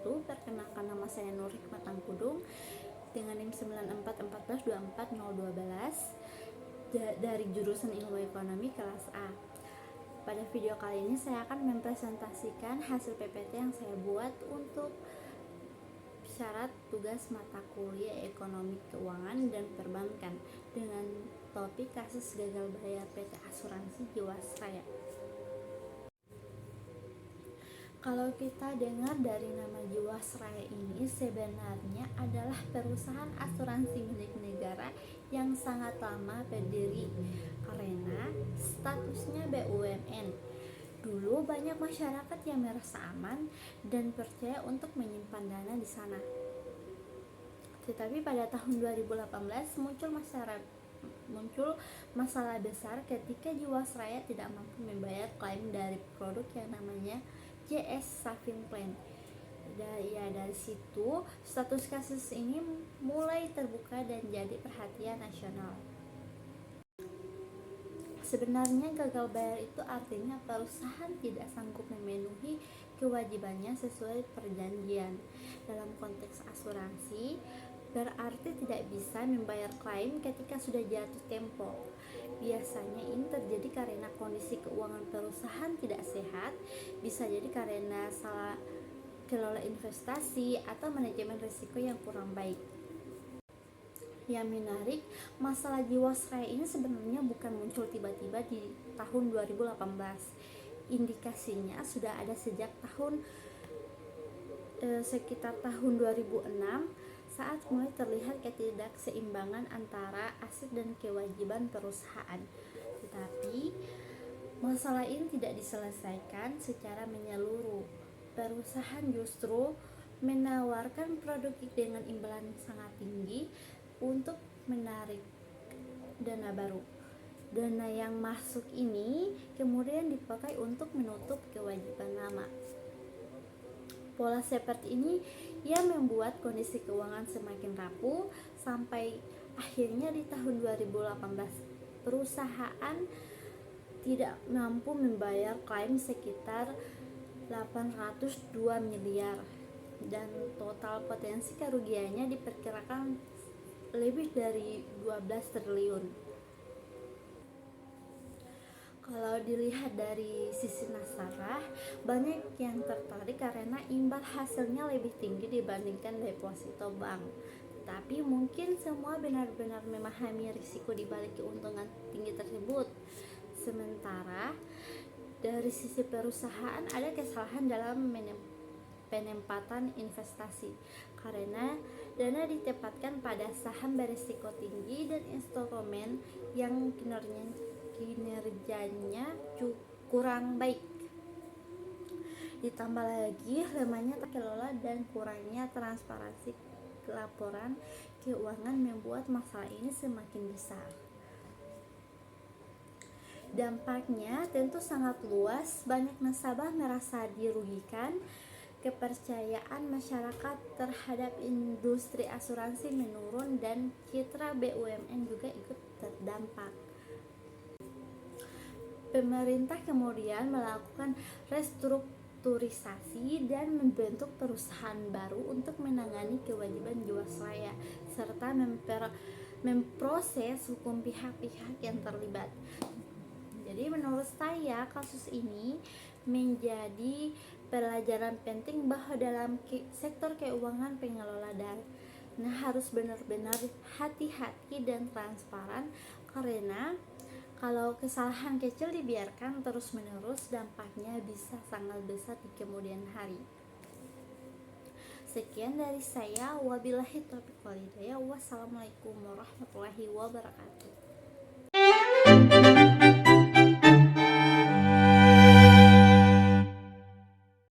wabarakatuh. Perkenalkan, nama saya Nur Hikmat Tangkudung dengan NIM 9414240212 dari jurusan Ilmu Ekonomi kelas A. Pada video kali ini saya akan mempresentasikan hasil PPT yang saya buat untuk syarat tugas mata kuliah Ekonomi Keuangan dan Perbankan dengan topik kasus gagal bayar PT Asuransi Jiwasraya. Kalau kita dengar dari nama Jiwasraya ini, sebenarnya adalah perusahaan asuransi milik negara yang sangat lama berdiri karena statusnya BUMN. Dulu banyak masyarakat yang merasa aman dan percaya untuk menyimpan dana di sana. Tetapi pada tahun 2018 muncul masalah besar ketika Jiwasraya tidak mampu membayar klaim dari produk yang namanya JS Saving Plan. Dari situ status kasus ini mulai terbuka dan jadi perhatian nasional. Sebenarnya gagal bayar itu artinya perusahaan tidak sanggup memenuhi kewajibannya sesuai perjanjian. Dalam konteks asuransi, berarti tidak bisa membayar klaim ketika sudah jatuh tempo. Biasanya ini terjadi karena kondisi keuangan perusahaan tidak sehat, bisa jadi karena salah kelola investasi atau manajemen risiko yang kurang baik. Yang menarik, masalah Jiwasraya ini sebenarnya bukan muncul tiba-tiba di tahun 2018. Indikasinya sudah ada sejak sekitar tahun 2006 saat mulai terlihat ketidakseimbangan antara aset dan kewajiban perusahaan. Tetapi masalah ini tidak diselesaikan secara menyeluruh. Perusahaan justru menawarkan produk dengan imbalan sangat tinggi untuk menarik dana baru. Dana yang masuk ini kemudian dipakai untuk menutup kewajiban lama. Pola seperti ini yang membuat kondisi keuangan semakin rapuh sampai akhirnya di tahun 2018 perusahaan tidak mampu membayar klaim sekitar 802 miliar dan total potensi kerugiannya diperkirakan lebih dari 12 triliun. Kalau dilihat dari sisi nasabah, banyak yang tertarik karena imbal hasilnya lebih tinggi dibandingkan deposito bank. Tapi mungkin semua benar-benar memahami risiko di balik keuntungan tinggi tersebut. Sementara dari sisi perusahaan ada kesalahan dalam penempatan investasi karena dana ditempatkan pada saham berisiko tinggi dan instrumen yang kinerjanya kurang baik. Ditambah lagi lemahnya kelola dan kurangnya transparansi laporan keuangan membuat masalah ini semakin besar. Dampaknya tentu sangat luas, banyak nasabah merasa dirugikan, kepercayaan masyarakat terhadap industri asuransi menurun dan citra BUMN juga ikut terdampak. Pemerintah kemudian melakukan restrukturisasi dan membentuk perusahaan baru untuk menangani kewajiban Jiwasraya serta memproses hukum pihak-pihak yang terlibat. Jadi menurut saya kasus ini menjadi pelajaran penting bahwa dalam sektor keuangan pengelola dana harus benar-benar hati-hati dan transparan karena kalau kesalahan kecil dibiarkan terus-menerus, dampaknya bisa sangat besar di kemudian hari. Sekian dari saya. Wabillahi taufiq wal hidayah. Wassalamualaikum warahmatullahi wabarakatuh.